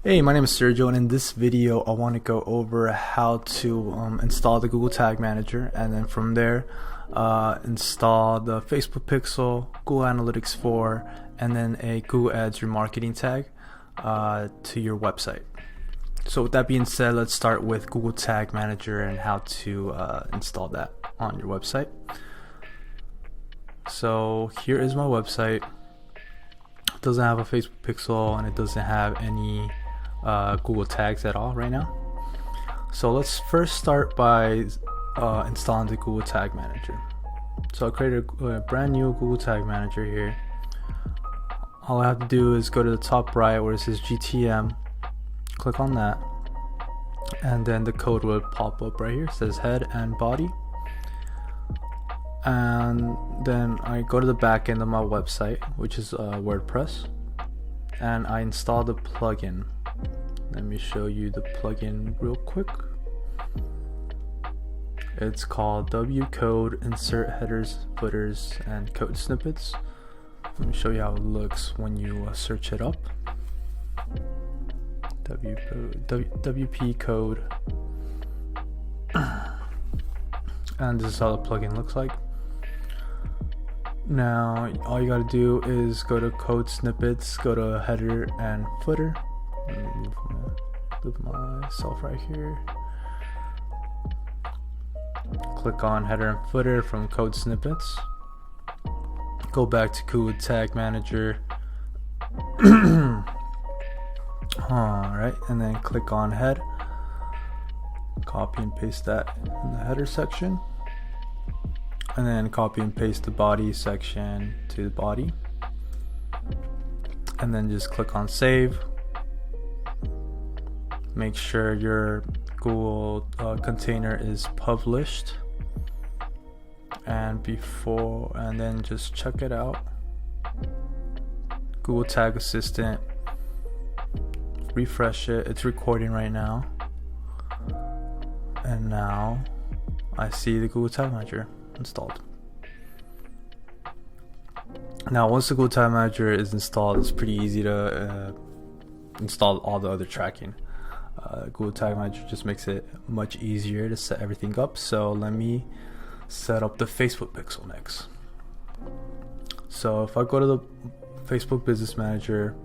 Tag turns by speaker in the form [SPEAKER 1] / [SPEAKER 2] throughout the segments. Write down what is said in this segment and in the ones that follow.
[SPEAKER 1] Hey, my name is Sergio, and in this video I want to go over how to install the Google Tag Manager, and then from there install the Facebook Pixel, Google Analytics 4, and then a Google Ads Remarketing Tag to your website. So with that being said, let's start with Google Tag Manager and how to install that on your website. So here is my website. It doesn't have a Facebook Pixel and it doesn't have any Google tags at all right now. So let's first start by installing the Google Tag Manager. So I'll create a brand new Google Tag Manager here. All I have to do is go to the top right where it says GTM, click on that, and then the code will pop up right here. It says head and body. And then I go to the back end of my website, which is WordPress, and I install the plugin. Let me show you the plugin real quick. It's called WCode Insert Headers, Footers, and Code Snippets. Let me show you how it looks when you search it up. WP code. And this is how the plugin looks like. Now all you gotta do is go to Code Snippets, go to Header and Footer. Let me move myself right here. Click on Header and Footer from Code Snippets. Go back to Google Tag Manager. Alright, and then click on Head. Copy and paste that in the header section. And then copy and paste the body section to the body. And then just click on Save. Make sure your Google container is published, and then just check it out. Google Tag Assistant, refresh it. It's recording right now, and now I see the Google Tag Manager installed. Now once the Google Tag Manager is installed, it's pretty easy to install all the other tracking. Google Tag Manager just makes it much easier to set everything up. So let me set up the Facebook Pixel next. So if I go to the Facebook Business Manager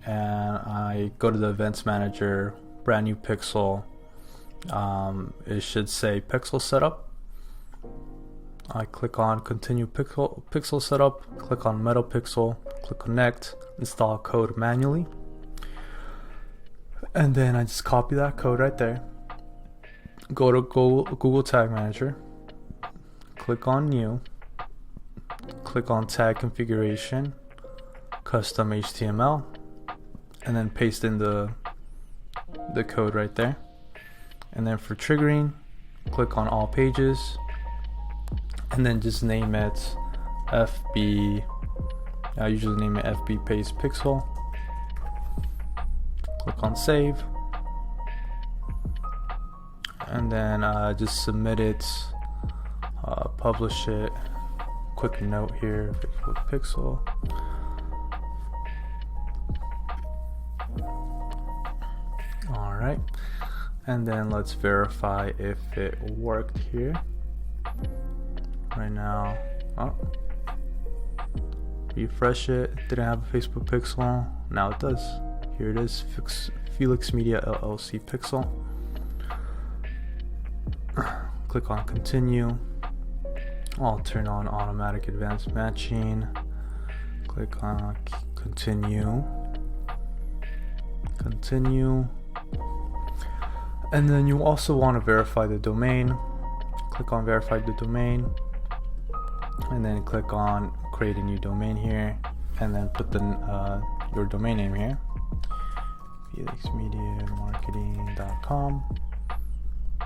[SPEAKER 1] and I go to the Events Manager, brand new Pixel, it should say Pixel Setup. I click on Continue Pixel Setup, click on Metal Pixel, click Connect, install code manually. And then I just copy that code right there. Go to Google Tag Manager. Click on New. Click on Tag Configuration, Custom HTML, and then paste in the code right there. And then for triggering, click on All Pages, and then just name it FB. I usually name it FB Paste Pixel. Click on Save, and then just submit it, publish it. Quick note here, Facebook Pixel. Alright, and then let's verify if it worked here. Right now, refresh it. Didn't have a Facebook Pixel, now it does. Here it is, Felix Media LLC Pixel. Click on Continue. I'll turn on Automatic Advanced Matching. Click on Continue. Continue. And then you also want to verify the domain. Click on Verify the Domain. And then click on Create a New Domain here. And then put your domain name here. FelixMediaMarketing.com.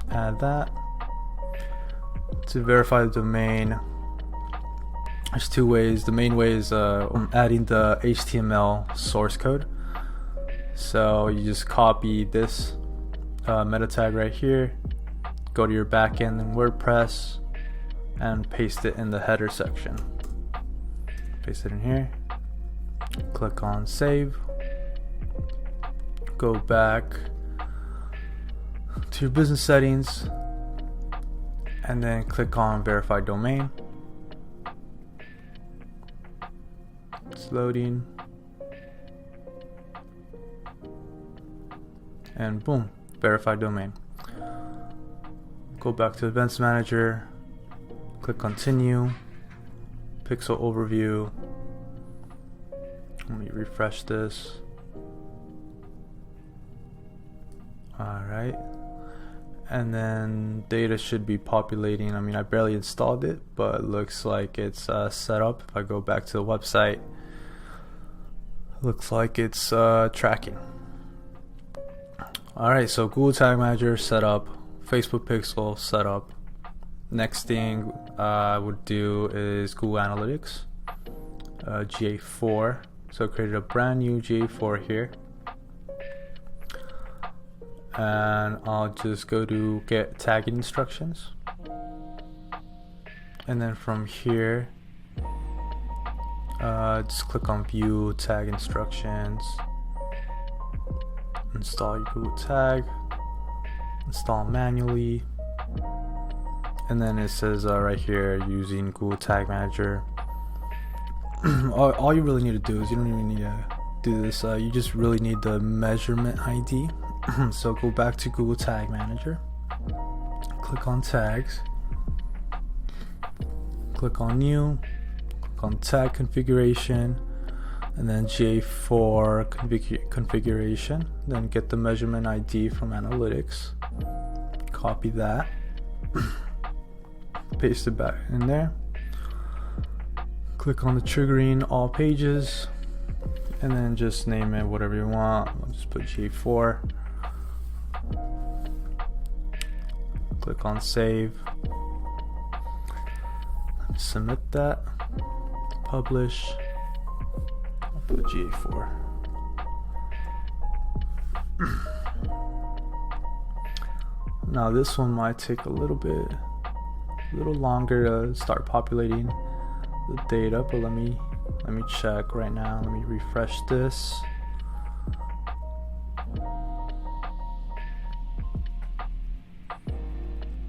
[SPEAKER 1] Add that. To verify the domain, there's two ways. The main way is adding the HTML source code. So you just copy this meta tag right here, go to your backend in WordPress, and paste it in the header section. Paste it in here. Click on Save. go back to your business settings and then click on verify domain. It's loading. And boom, verified domain. Go back to Events Manager, click Continue, Pixel Overview. Let me refresh this. Alright. And then data should be populating. I mean, I barely installed it, but it looks like it's set up. If I go back to the website, it looks like it's tracking. Alright, so Google Tag Manager set up, Facebook Pixel set up. Next thing I would do is Google Analytics, GA4. So I created a brand new GA4 here. And I'll just go to get tagging instructions. And then from here, just click on view tag instructions. Install your Google Tag, install manually, and then it says right here using Google Tag Manager. all you really need to do is you don't even need to do this. You just really need the measurement ID. So go back to Google Tag Manager, click on tags, click on new, click on tag configuration, and then GA4 configuration. Then get the measurement ID from analytics, copy that, paste it back in there, click on the triggering all pages, and then just name it whatever you want. I'll just put GA4, click on save, submit that, publish. Put GA4. Now this one might take a little longer to start populating the data, but let me check right now. Let me refresh this.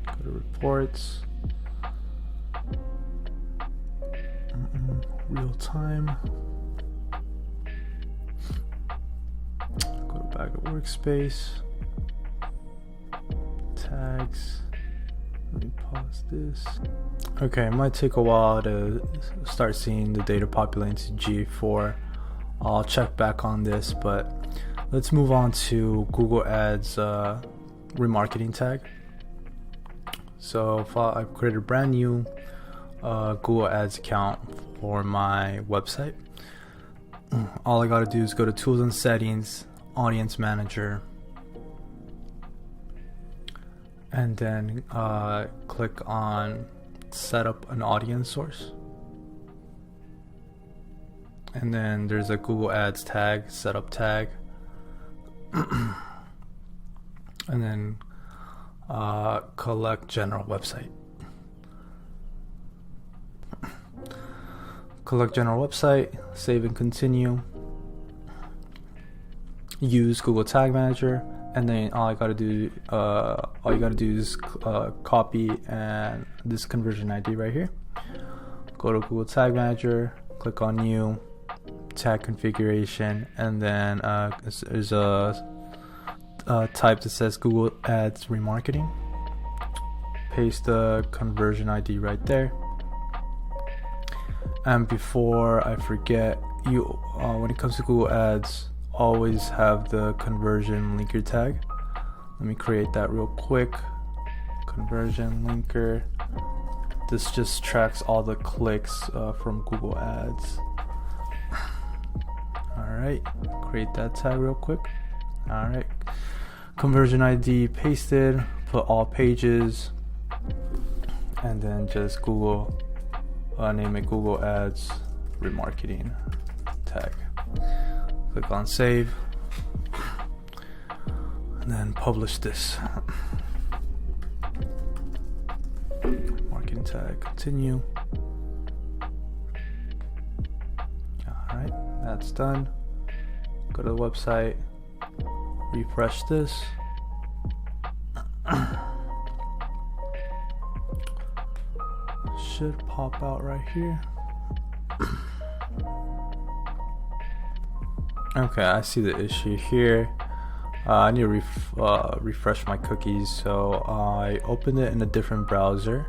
[SPEAKER 1] Go to reports. Real time. Back at workspace, tags. Let me pause this. Okay, it might take a while to start seeing the data populating to GA4. I'll check back on this, but let's move on to Google Ads Remarketing Tag. So I've created a brand new Google Ads account for my website. All I gotta do is go to Tools and Settings, Audience Manager, and then click on set up an audience source, and then there's a Google Ads tag, setup tag, and then collect general website. Collect general website, save and continue. Use Google Tag Manager, and then all you gotta do is copy and this conversion ID right here. Go to Google Tag Manager, click on new, tag configuration, and then there's a type that says Google Ads Remarketing. Paste the conversion ID right there. And before I forget, when it comes to Google Ads, always have the conversion linker tag. Let me create that real quick. Conversion linker. This just tracks all the clicks from Google Ads. Alright, create that tag real quick. Alright, conversion ID pasted, put all pages, and then just Google, name it Google Ads Remarketing Tag. Click on save, and then publish this. Marketing tag, continue. Alright, that's done. Go to the website, refresh this. Should pop out right here. Okay, I see the issue here. I need to refresh my cookies, so I opened it in a different browser,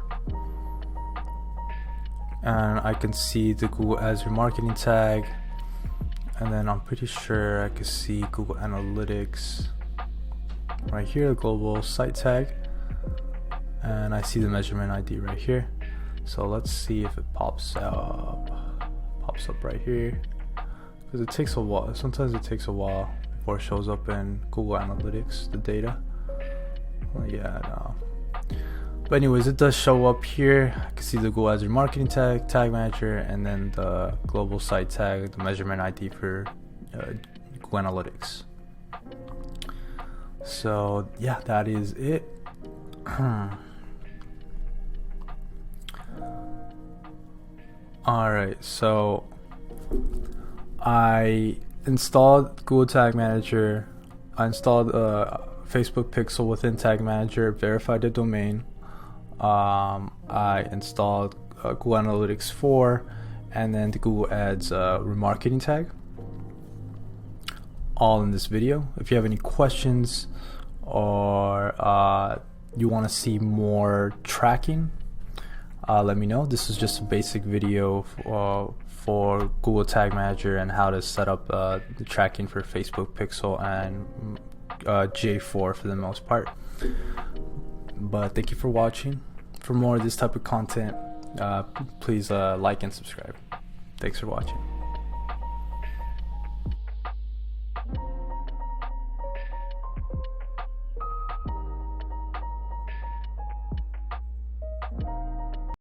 [SPEAKER 1] and I can see the Google Ads Remarketing Tag, and then I'm pretty sure I can see Google Analytics right here, the global site tag, and I see the measurement ID right here. So let's see if it pops up right here, because it takes a while. Sometimes it takes a while before it shows up in Google Analytics, the data. Well, yeah, no. But anyways, it does show up here. I can see the Google Ads Remarketing Tag, Tag Manager, and then the global site tag, the measurement ID for Google Analytics. So yeah, that is it. Alright, so I installed Google Tag Manager. I installed Facebook Pixel within Tag Manager, verified the domain. I installed Google Analytics 4 and then the Google Ads Remarketing Tag, all in this video. If you have any questions or you want to see more tracking, let me know. This is just a basic video for Google Tag Manager and how to set up the tracking for Facebook Pixel and J4 for the most part. But thank you for watching. For more of this type of content, please like and subscribe. Thanks for watching.